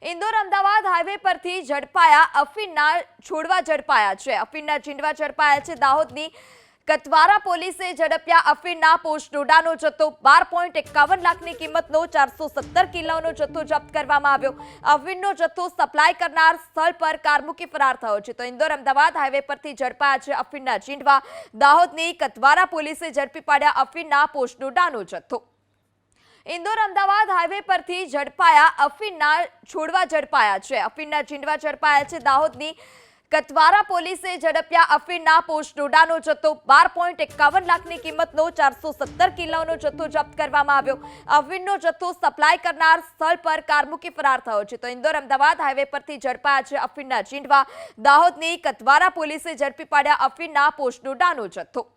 Indore Ahmedabad highway परथी झड़पाया अफीणना छोड़वा झड़पाया छे। अफीणना झींडवा झड़पाया छे। दाहोदनी कतवारा पोलीसे झड़प्या अफीणना पोस्ट डोडानो जથ્થો 12.51 લાખની કિંમતનો 417 કિલોનો જથ્થો જપ્ત કરવામાં આવ્યો। અફીણનો જથ્થો સપ્લાય કરનાર સ્થળ પર કાર મૂકી ફરાર થયો છે। તો इंदौर अमदावाद हाईवे परथी झड़पाया छे अफीणना झींडवा। दाहोदनी कतवारा पोलीसे झड़पी पाड्या अफीणना पोस्ट डोडानो जથ્થો। इंदौर अमदावाद हाईवे परथी झड़पाया अफीणना छोड़वा झड़पाया छे। अफीणना झींडवा झड़पाया छे। दाहोदनी कतवारा पोलीसे झड़प्या अफीणना पोस्ट डोडानो जથ્થો 12.51 લાખની કિંમતનો 417 કિલોનો જથ્થો જપ્ત કરવામાં આવ્યો। અફીણનો જથ્થો સપ્લાય કરનાર સ્થળ પર કાર મૂકી ફરાર થયો છે। તો इंदौर अमदावाद हाईवे परथी झड़पाया छे अफीणना झींडवा। दाहोदनी कतवारा पोलीसे झड़पी पाड्या अफीणना पोस्ट डोडानो जથ્થો।